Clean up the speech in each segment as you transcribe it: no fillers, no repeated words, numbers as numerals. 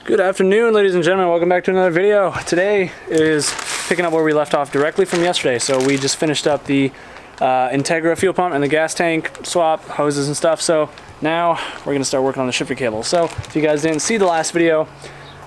Good afternoon, ladies and gentlemen. Welcome back to another video. Today is picking up where we left off directly from yesterday. So we just finished up the Integra fuel pump and the gas tank swap, hoses and stuff. So now we're gonna start working on the shifter cable. So if you guys didn't see the last video,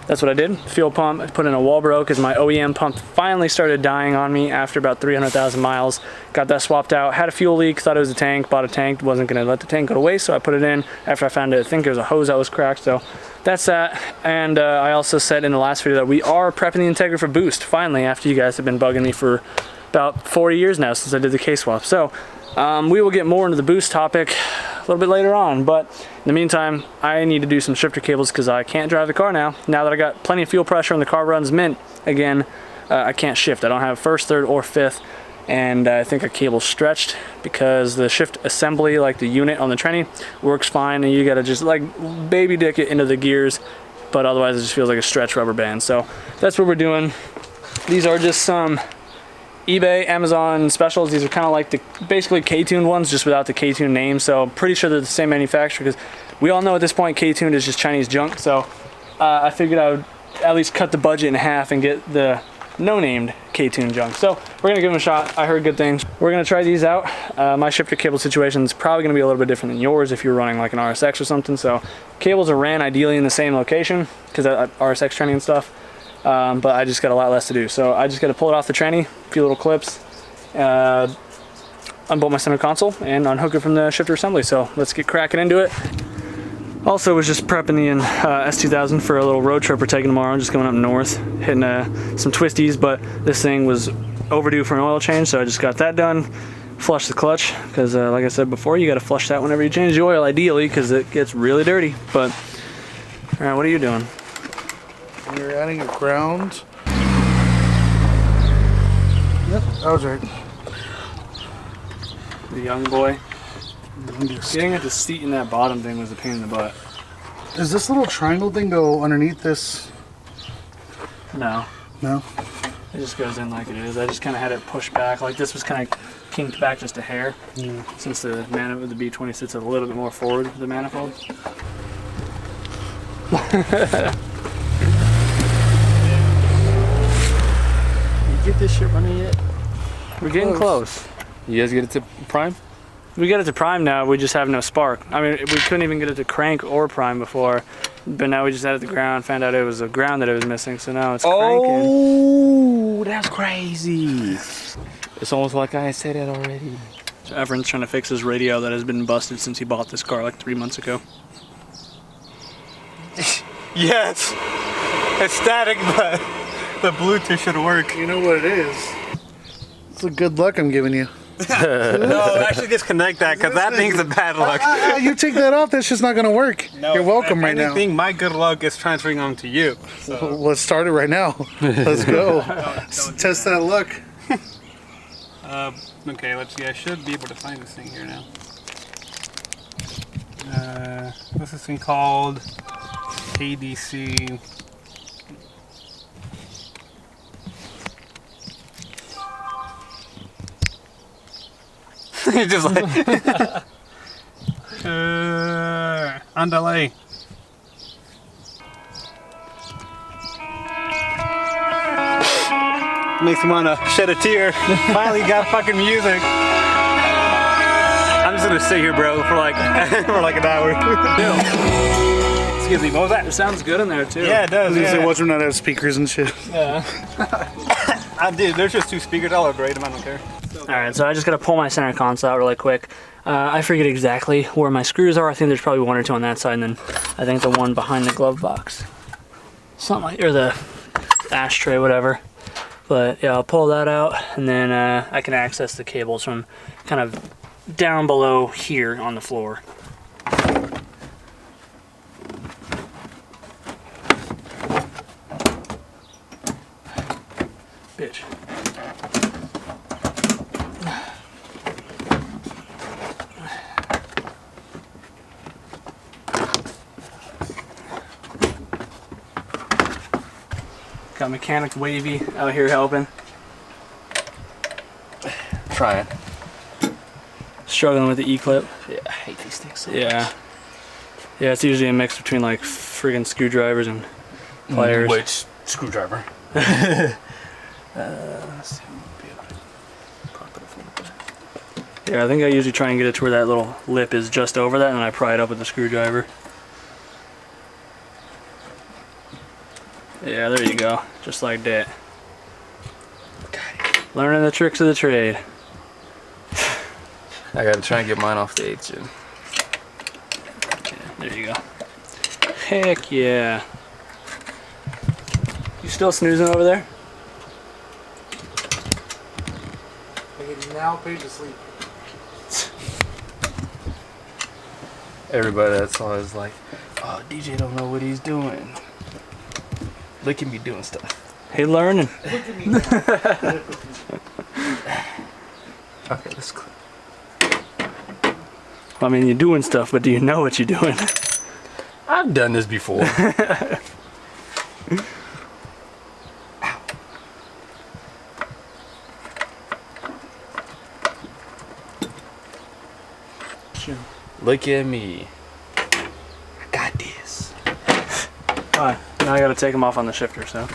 that's what I did. Fuel pump, I put in a Walbro because my OEM pump finally started dying on me after about 300,000 miles. Got that swapped out, had a fuel leak, thought it was a tank, bought a tank, wasn't gonna let the tank go to waste, so I put it in after I found it. I think it was a hose that was cracked, so that's that. And I also said in the last video that we are prepping the Integra for boost, finally, after you guys have been bugging me for about 40 years now since I did the K-swap. So we will get more into the boost topic a little bit later on, but in the meantime, I need to do some shifter cables because I can't drive the car now. Now that I got plenty of fuel pressure and the car runs mint again, I can't shift. I don't have first, third, or fifth, and I think a cable's stretched because the shift assembly, like the unit on the tranny, works fine, and you gotta just like baby dick it into the gears, but otherwise it just feels like a stretched rubber band. So that's what we're doing. These are just some eBay, Amazon specials. These are kind of like the basically K-tuned ones, just without the K-tuned name. So I'm pretty sure they're the same manufacturer because we all know at this point K-tuned is just Chinese junk. So I figured I would at least cut the budget in half and get the no-named K-tuned junk. So we're gonna give them a shot. I heard good things. We're gonna try these out. My shifter cable situation is probably gonna be a little bit different than yours if you're running like an RSX or something. So cables are ran ideally in the same location because RSX training and stuff. But I just got a lot less to do. So I just got to pull it off the tranny, a few little clips, unbolt my center console, and unhook it from the shifter assembly. So let's get cracking into it. Also was just prepping the S2000 for a little road trip we're taking tomorrow. Just going up north, hitting some twisties, but this thing was overdue for an oil change, so I just got that done. Flush the clutch, because like I said before, you got to flush that whenever you change the oil, ideally, because it gets really dirty. But, all right, what are you doing? You're adding a ground. Yep, I was right. The young boy. Getting at the seat in that bottom thing was a pain in the butt. Does this little triangle thing go underneath this? No. No? It just goes in like it is. I just kind of had it pushed back. Like this was kind of kinked back just a hair. Yeah. Since the B20 sits a little bit more forward of the manifold. Get this shit running yet? We're getting close. You guys get it to prime? We got it to prime now, we just have no spark. I mean, we couldn't even get it to crank or prime before, but now we just added the ground, found out it was a ground that it was missing, so now it's cranking. Oh, that's crazy. It's almost like I said it already. So Efren's trying to fix his radio that has been busted since he bought this car like 3 months ago. Yes, it's static, but the Bluetooth should work. You know what it is? It's a good luck I'm giving you. No, actually disconnect that because that thing's a bad luck. You take that off, that's just not going to work. No, you're welcome right now. I think my good luck is transferring on to you. So. Let's start it right now. Let's go. Don't test that luck. Okay, let's see. I should be able to find this thing here now. What's this thing called? KDC. You're just like on delay. Makes me wanna shed a tear. Finally got fucking music. I'm just gonna sit here, bro, for like for like an hour. Excuse me, what was that? It sounds good in there too. Yeah, it does. Yeah. Yeah. Watch them not have speakers and shit. Yeah. I did. There's just 2 speakers. I'll upgrade them. I don't care. Alright, so I just gotta pull my center console out really quick. I forget exactly where my screws are. I think there's probably 1 or 2 on that side, and then I think the one behind the glove box. Something like, or the ashtray, whatever. But yeah, I'll pull that out, and then I can access the cables from kind of down below here on the floor. Bitch. Got Mechanic Wavy out here helping. Trying. struggling with the E-clip. Yeah, I hate these things. Yeah. Yeah, it's usually a mix between like friggin' screwdrivers and pliers. Which screwdriver? Yeah, I think I usually try and get it to where that little lip is just over that, and then I pry it up with the screwdriver. Yeah, there you go. Just like that. Learning the tricks of the trade. I gotta try and get mine off the 8th gen. Yeah, there you go. Heck yeah. You still snoozing over there? He's now paid to sleep. Everybody that's always like, oh, DJ don't know what he's doing. Look at me doing stuff. He learning. Look at me now. Okay, let's clip. I mean, you're doing stuff, but do you know what you're doing? I've done this before. Look at me. I got this. Alright, now I gotta take them off on the shifter, so.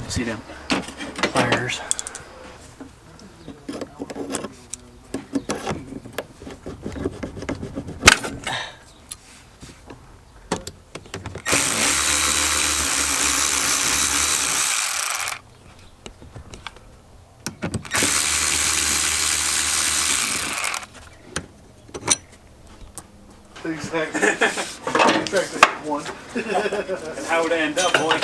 See them pliers. Exactly. Exactly. One. And how would it end up, boy?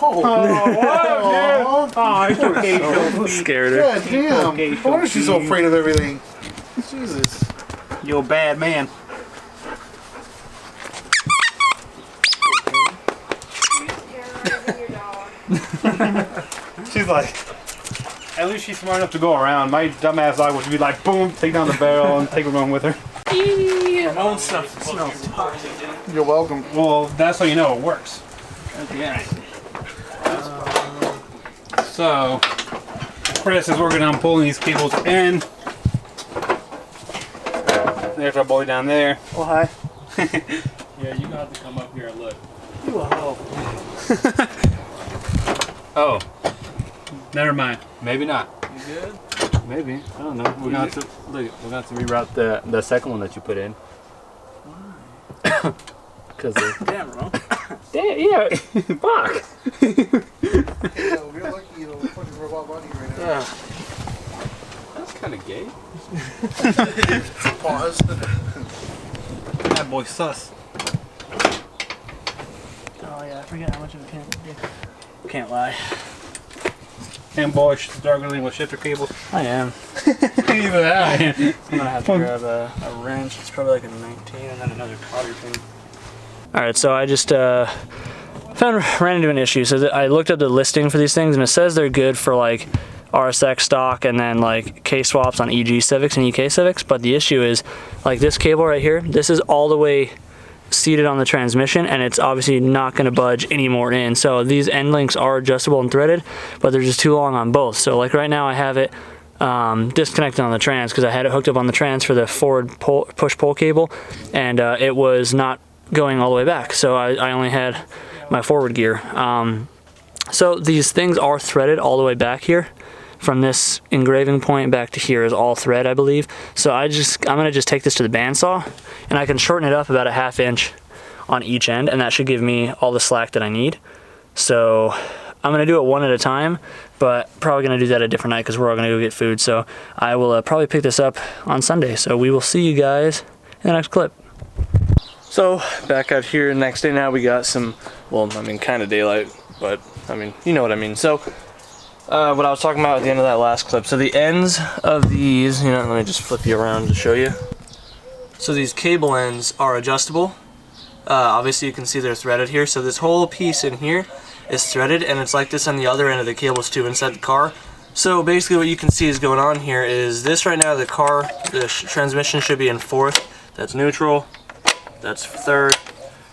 Oh, Scared her. God damn. Why is she so afraid of everything? Jesus. You're a bad man. She's like, at least she's smart enough to go around. My dumbass dog would be like, boom, take down the barrel and take her home with her. My own stuff smells toxic. You're welcome. Well, that's how you know it works. Yeah. So, Chris is working on pulling these cables in. There's our boy down there. Oh, hi. Yeah, you got to come up here and look. You a hoe. Oh, never mind. Maybe not. You good? Maybe. I don't know. We're going to look. We're going to reroute the second one that you put in. Why? Because Damn, Ron. yeah. Fuck. Yeah, we're lucky you don't fucking robot body right now. Yeah. That's kind of gay. Pause. That boy sus. Oh yeah, I forget how much of a can do. Can't lie. And boy, struggling with shifter cables. I am. Even that. I'm gonna have to grab a wrench. It's probably like a 19 and then another cotter pin. Alright, so I just ran into an issue. So I looked up the listing for these things and it says they're good for like RSX stock and then like K-swaps on EG Civics and EK Civics, but the issue is like this cable right here, this is all the way seated on the transmission and it's obviously not going to budge any more in. So these end links are adjustable and threaded, but they're just too long on both. So like right now I have it disconnected on the trans because I had it hooked up on the trans for the forward push-pull cable, and it was not going all the way back. So I only had my forward gear. So these things are threaded all the way back here. From this engraving point back to here is all thread, I believe. So I'm gonna just take this to the bandsaw and I can shorten it up about a 1/2 inch on each end, and that should give me all the slack that I need. So I'm gonna do it one at a time, but probably gonna do that a different night because we're all gonna go get food. So I will probably pick this up on Sunday. So we will see you guys in the next clip. So back out here next day now, we got some, well, I mean kind of daylight, but I mean, you know what I mean. So what I was talking about at the end of that last clip. So the ends of these, let me just flip you around to show you. So these cable ends are adjustable. Obviously you can see they're threaded here. So this whole piece in here is threaded, and it's like this on the other end of the cables too inside the car. So basically what you can see is going on here is this right now, the transmission should be in 4th. That's neutral. That's 3rd.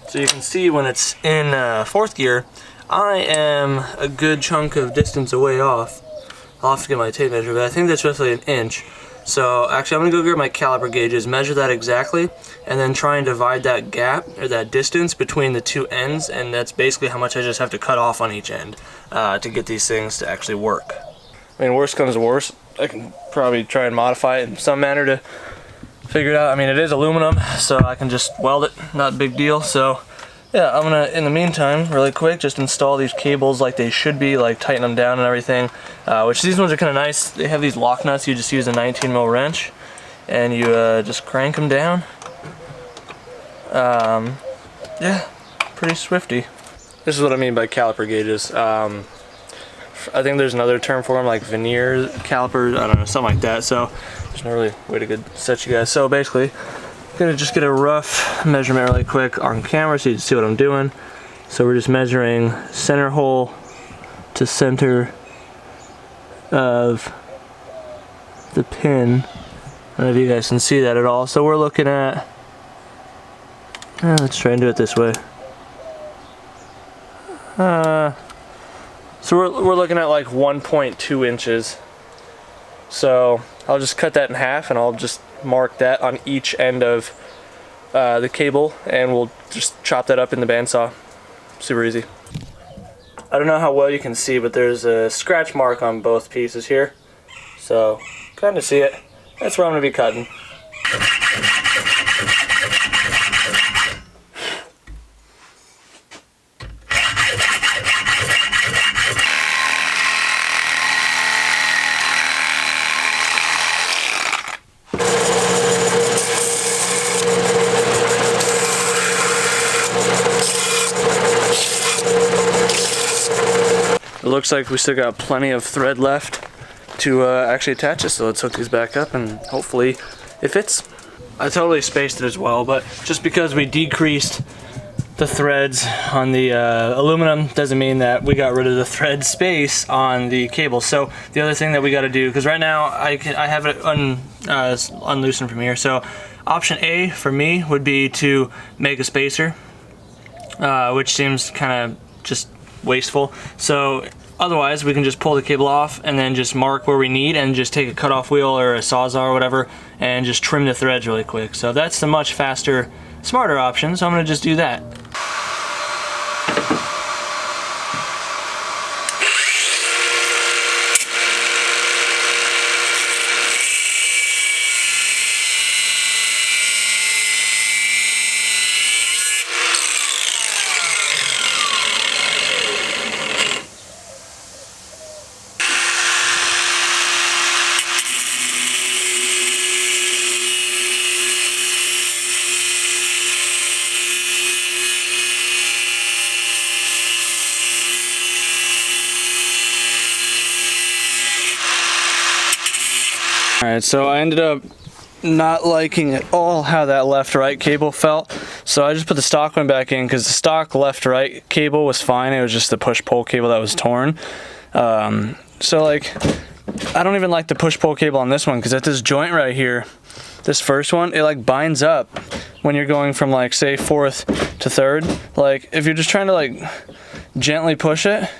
So you can see when it's in 4th gear, I am a good chunk of distance away off. I'll have to get my tape measure, but I think that's roughly an inch. So actually I'm gonna go grab my caliper gauges, measure that exactly, and then try and divide that gap, or that distance between the two ends, and that's basically how much I just have to cut off on each end to get these things to actually work. I mean, worst comes to worst, I can probably try and modify it in some manner to figure it out. I mean, it is aluminum, so I can just weld it, not a big deal. So yeah, I'm gonna, in the meantime, really quick, just install these cables like they should be, like tighten them down and everything, which these ones are kind of nice. They have these lock nuts. You just use a 19mm wrench and you just crank them down. Yeah, pretty swifty. This is what I mean by caliper gauges. I think there's another term for them, like veneer calipers, I don't know, something like that. So there's no really way to good set you guys. So basically, I'm gonna just get a rough measurement really quick on camera so you can see what I'm doing. So we're just measuring center hole to center of the pin. I don't know if you guys can see that at all. So we're looking at, let's try and do it this way. So we're looking at like 1.2 inches. So I'll just cut that in half and I'll just mark that on each end of the cable, and we'll just chop that up in the bandsaw. Super easy. I don't know how well you can see, but there's a scratch mark on both pieces here. So kind of see it. That's where I'm going to be cutting. It looks like we still got plenty of thread left to actually attach it, so let's hook these back up and hopefully it fits. I totally spaced it as well, but just because we decreased the threads on the aluminum doesn't mean that we got rid of the thread space on the cable. So the other thing that we got to do, because right now I have it unloosened from here, so option A for me would be to make a spacer, which seems kind of just wasteful. So otherwise we can just pull the cable off and then just mark where we need and just take a cutoff wheel or a sawzall or whatever and just trim the threads really quick. So that's the much faster, smarter option, so I'm gonna just do that. Alright, so I ended up not liking at all how that left-right cable felt, so I just put the stock one back in because the stock left-right cable was fine. It was just the push-pull cable that was torn. So like, I don't even like the push-pull cable on this one because at this joint right here, this first one, it like binds up when you're going from like say 4th to 3rd. Like if you're just trying to like gently push it,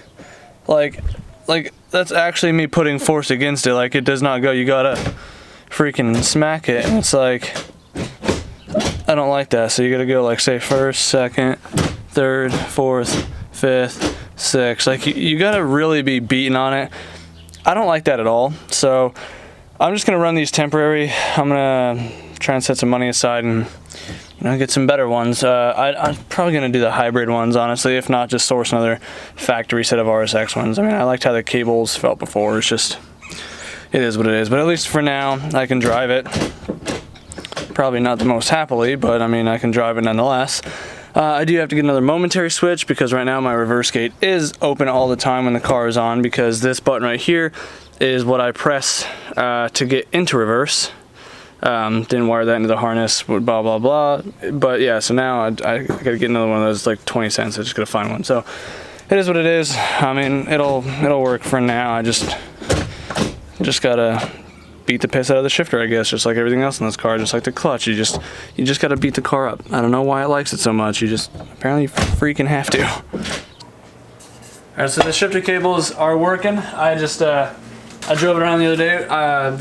like that's actually me putting force against it. Like it does not go. You gotta freaking smack it. And it's like, I don't like that. So you gotta go like say 1st, 2nd, 3rd, 4th, 5th, 6th. Like you gotta really be beating on it. I don't like that at all. So I'm just gonna run these temporary. I'm gonna try and set some money aside and get some better ones. I'm probably gonna do the hybrid ones, honestly. If not, just source another factory set of RSX ones. I mean, I liked how the cables felt before. It's just, it is what it is. But at least for now, I can drive it. Probably not the most happily, but I mean, I can drive it nonetheless. I do have to get another momentary switch because right now my reverse gate is open all the time when the car is on, because this button right here is what I press to get into reverse. Didn't wire that into the harness, blah blah blah. But yeah, so now I gotta get another one of those, like 20 cents. I just gotta find one. So it is what it is. I mean, it'll work for now. I just gotta beat the piss out of the shifter, I guess, just like everything else in this car, just like the clutch. You just gotta beat the car up. I don't know why it likes it so much. You just apparently freaking have to. Alright, so the shifter cables are working. I just I drove it around the other day.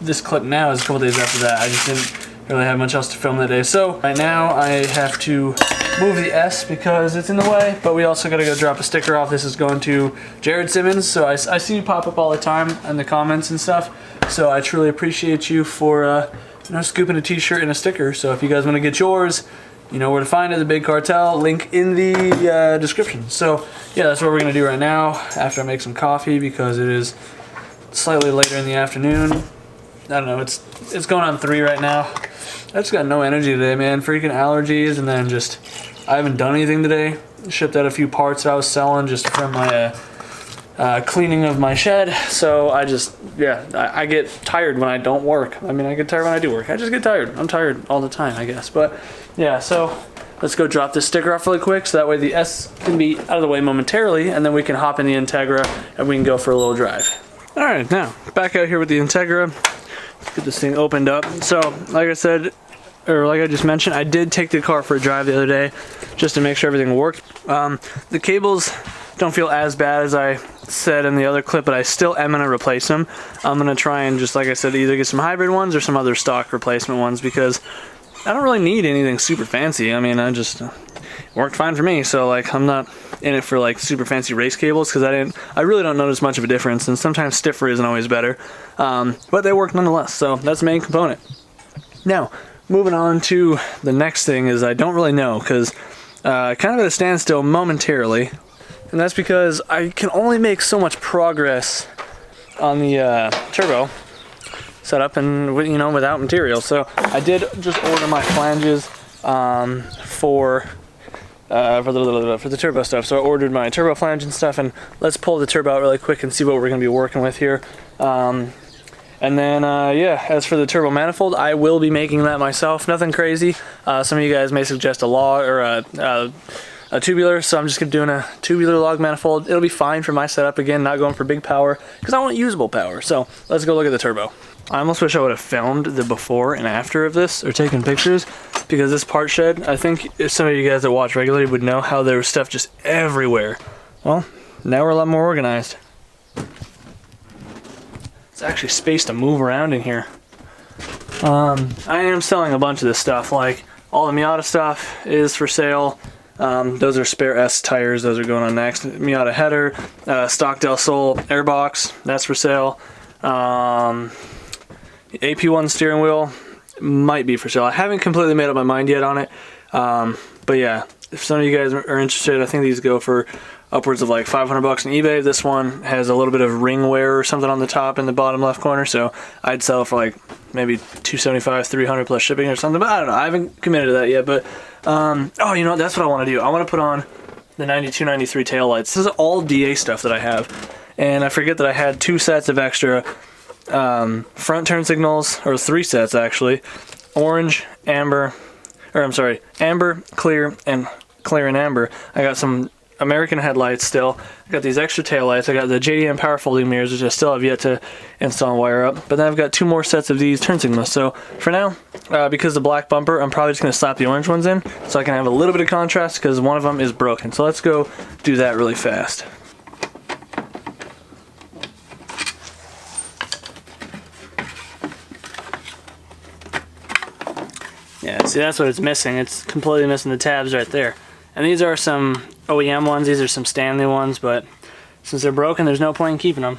This clip now is a couple days after that. I just didn't really have much else to film that day. So right now I have to move the S because it's in the way, but we also gotta go drop a sticker off. This is going to Jared Simmons. So I see you pop up all the time in the comments and stuff. So I truly appreciate you for you know, scooping a t-shirt and a sticker. So if you guys want to get yours, you know where to find it, the Big Cartel, link in the description. So yeah, that's what we're gonna do right now after I make some coffee because it is slightly later in the afternoon. I don't know, it's going on 3 right now. I just got no energy today, man. Freaking allergies, and then just I haven't done anything today. Shipped out a few parts that I was selling just from my cleaning of my shed. So I just, yeah, I get tired when I don't work. I mean, I get tired when I do work. I just get tired. I'm tired all the time, I guess. But yeah, so let's go drop this sticker off really quick so that way the S can be out of the way momentarily, and then we can hop in the Integra and we can go for a little drive. All right, now back out here with the Integra. Let's get this thing opened up. So like I said, or like I just mentioned, I did take the car for a drive the other day just to make sure everything worked. The cables don't feel as bad as I said in the other clip, but I still am gonna replace them. I'm gonna try and, just like I said, either get some hybrid ones or some other stock replacement ones because I don't really need anything super fancy. I mean, I just worked fine for me. So like, I'm not in it for like super fancy race cables because I really don't notice much of a difference, and sometimes stiffer isn't always better. But they work nonetheless. So that's the main component. Now, moving on to the next thing is I don't really know because kind of at a standstill momentarily. And that's because I can only make so much progress on the turbo setup and, you know, without material. So I did just order my flanges for the turbo stuff. So I ordered my turbo flange and stuff, and let's pull the turbo out really quick and see what we're going to be working with here. And then, yeah, as for the turbo manifold, I will be making that myself. Nothing crazy. Some of you guys may suggest a log or a tubular, so I'm just gonna doing a tubular log manifold. It'll be fine for my setup, again, not going for big power because I want usable power. So let's go look at the turbo. I almost wish I would have filmed the before and after of this, or taken pictures, because this part shed, I think if some of you guys that watch regularly would know how there was stuff just everywhere. Well, now we're a lot more organized. It's actually space to move around in here. I am selling a bunch of this stuff, like all the Miata stuff is for sale. Those are spare S tires, those are going on next. Miata header, stock Del Sol airbox, that's for sale. AP1 steering wheel might be for sale. I haven't completely made up my mind yet on it. But yeah, if some of you guys are interested, I think these go for upwards of like 500 bucks on eBay. This one has a little bit of ring wear or something on the top in the bottom left corner, so I'd sell it for like maybe 275, 300 plus shipping or something, but I don't know. I haven't committed to that yet, but oh, you know what? That's what I want to do. I want to put on the 92, 93 taillights. This is all DA stuff that I have, and I forget that I had 2 sets of extra front turn signals, or 3 sets actually. Orange, amber, or I'm sorry, amber, clear, and clear and amber. I got some American headlights still. I got these extra taillights. I got the JDM power folding mirrors, which I still have yet to install and wire up. But then I've got 2 more sets of these turn signals. So for now, because the black bumper, I'm probably just going to slap the orange ones in so I can have a little bit of contrast because one of them is broken. So let's go do that really fast. Yeah, see, that's what it's missing. It's completely missing the tabs right there. And these are some OEM ones, these are some Stanley ones, but since they're broken, there's no point in keeping them.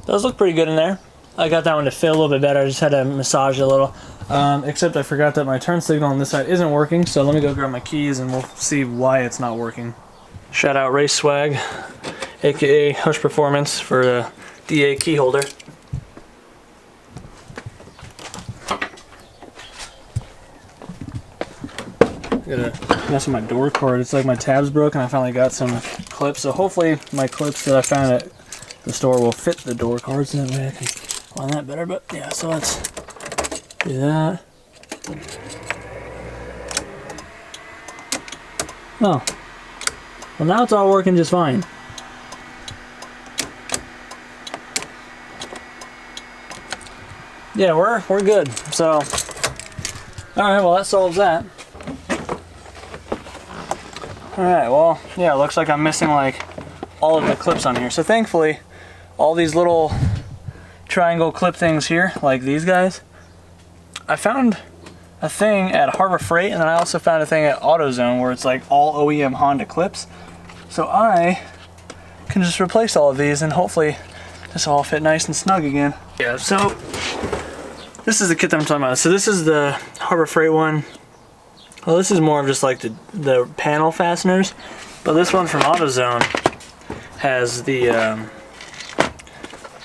Those look pretty good in there. I got that one to fit a little bit better. I just had to massage it a little. Except I forgot that my turn signal on this side isn't working, so let me go grab my keys and we'll see why it's not working. Shout out Race Swag, aka Hush Performance, for the DA key holder. Gotta mess with my door cord. It's like my tab's broken. I finally got some clips, so hopefully my clips that I found at the store will fit the door cards, and that way I can find that better. But yeah, so let's do that. Oh. Well, now it's all working just fine. yeah, we're good. So, all right, well that solves that. All right, well, yeah, it looks like I'm missing like all of the clips on here. So thankfully, all these little triangle clip things here, like these guys, I found a thing at Harbor Freight, and then I also found a thing at AutoZone where it's like all OEM Honda clips. So I can just replace all of these and hopefully this will all fit nice and snug again. Yeah, so this is the kit that I'm talking about. So this is the Harbor Freight one. Well, this is more of just like the panel fasteners, but this one from AutoZone has the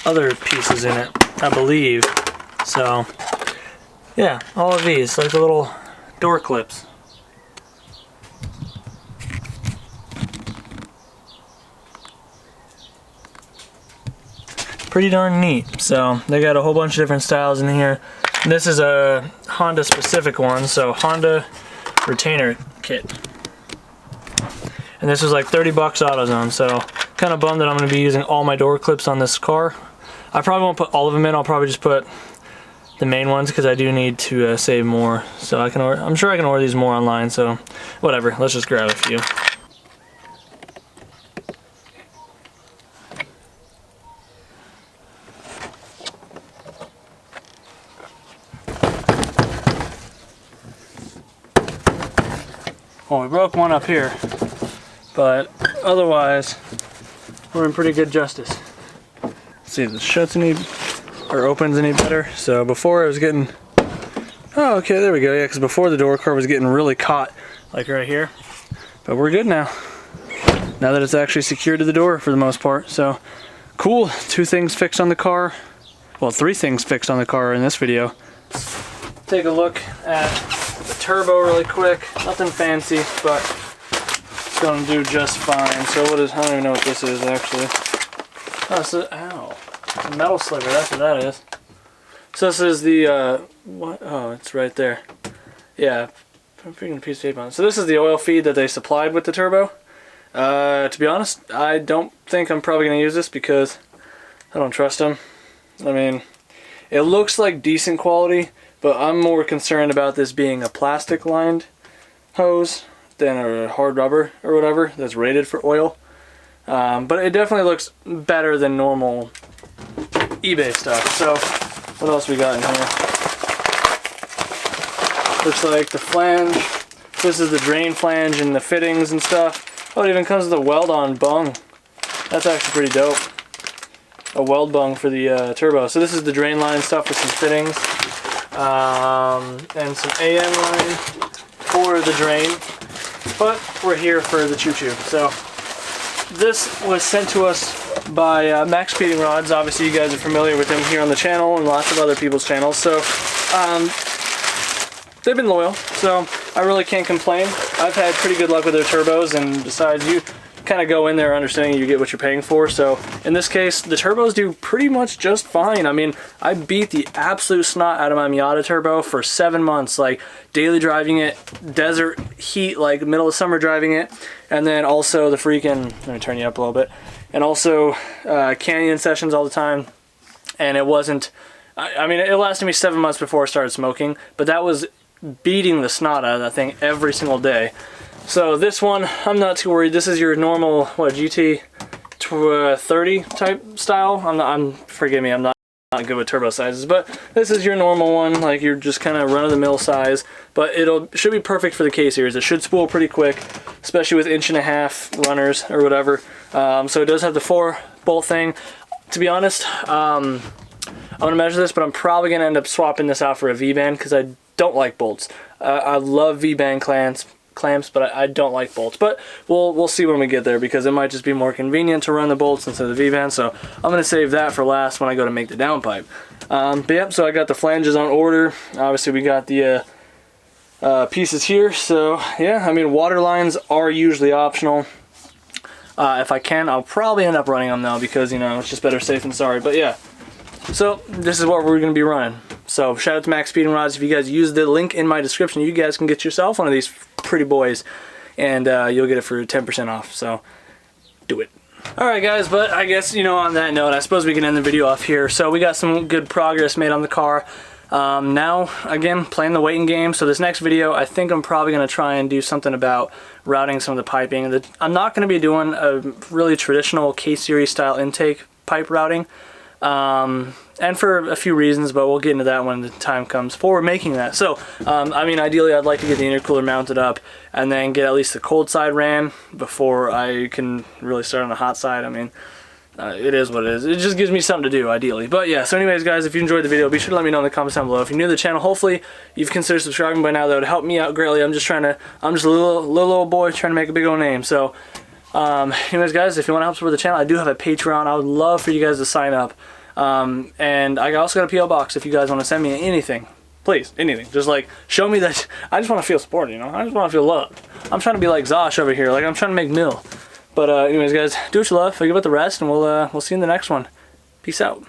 other pieces in it, I believe. So yeah, all of these, like the little door clips. Pretty darn neat. So they got a whole bunch of different styles in here. This is a Honda specific one, so Honda retainer kit. And this was like 30 bucks AutoZone, so kind of bummed that I'm going to be using all my door clips on this car. I probably won't put all of them in, I'll probably just put the main ones because I do need to save more. So I can order, I'm sure I can order these more online, so whatever, let's just grab a few. Well, we broke one up here, but otherwise, we're in pretty good justice. Let's see if this shuts any, or opens any better. So before it was getting, oh, okay, there we go. Yeah, because before the door car was getting really caught, like right here. But we're good now. Now that it's actually secured to the door for the most part. So cool, 2 things fixed on the car. Well, 3 things fixed on the car in this video. Take a look at the turbo really quick. Nothing fancy, but it's gonna do just fine. So what is, I don't even know what this is actually. Oh, so, ow. It's a metal sliver, that's what that is. So this is the, what? Oh, it's right there. Yeah, I'm freaking a piece of tape on it. So this is the oil feed that they supplied with the turbo. To be honest, I don't think I'm probably gonna use this because I don't trust them. I mean, it looks like decent quality, but I'm more concerned about this being a plastic lined hose than a hard rubber or whatever that's rated for oil. But it definitely looks better than normal eBay stuff. So what else we got in here? Looks like the flange. This is the drain flange and the fittings and stuff. Oh, it even comes with a weld on bung. That's actually pretty dope. A weld bung for the turbo. So this is the drain line stuff with some fittings. And some AN line for the drain, but we're here for the choo-choo. So this was sent to us by Max Speeding Rods. Obviously you guys are familiar with him here on the channel and lots of other people's channels. So they've been loyal, so I really can't complain. I've had pretty good luck with their turbos, and besides, you kind of go in there understanding you get what you're paying for. So in this case, the turbos do pretty much just fine. I mean, I beat the absolute snot out of my Miata turbo for 7 months, like daily driving it, desert heat, like middle of summer driving it, and then also the freaking, let me turn you up a little bit, and also canyon sessions all the time. And it wasn't, I mean, it lasted me 7 months before I started smoking, but that was beating the snot out of that thing every single day. So this one, I'm not too worried. This is your normal, what, GT 30 type style. Forgive me, I'm not good with turbo sizes, but this is your normal one, like you're just kind of run-of-the-mill size, but should be perfect for the K series. It should spool pretty quick, especially with 1.5" runners or whatever. So it does have the 4-bolt thing. To be honest, I'm gonna measure this, but I'm probably gonna end up swapping this out for a V-band because I don't like bolts. I love V-band clamps, but I don't like bolts. But we'll see when we get there, because it might just be more convenient to run the bolts instead of the V-band. So I'm gonna save that for last when I go to make the downpipe. But yep, so I got the flanges on order. Obviously we got the pieces here. So yeah, I mean, water lines are usually optional. If I can, I'll probably end up running them now, because you know, it's just better safe than sorry. But yeah, so this is what we're gonna be running. So shout out to Max Speeding Rods. If you guys use the link in my description, you guys can get yourself one of these pretty boys, and you'll get it for 10% off. So do it. Alright guys, but I guess, you know, on that note, I suppose we can end the video off here. So we got some good progress made on the car. Now, again, playing the waiting game. So this next video, I think I'm probably going to try and do something about routing some of the piping. I'm not going to be doing a really traditional K-Series style intake pipe routing. And for a few reasons, but we'll get into that when the time comes for making that. So, I mean, ideally I'd like to get the intercooler mounted up and then get at least the cold side ran before I can really start on the hot side. I mean, it is what it is. It just gives me something to do, ideally. But yeah, so anyways, guys, if you enjoyed the video, be sure to let me know in the comments down below. If you're new to the channel, hopefully you've considered subscribing by now. That would help me out greatly. I'm just a little old boy trying to make a big old name. So, anyways, guys, if you want to help support the channel, I do have a Patreon. I would love for you guys to sign up. And I also got a P.O. box if you guys want to send me anything. Please, anything. Just like, show me that I just want to feel supported, you know? I just want to feel loved. I'm trying to be like Zosh over here. Like, I'm trying to make Mill. But anyways, guys, do what you love. Forget about the rest, and we'll see you in the next one. Peace out.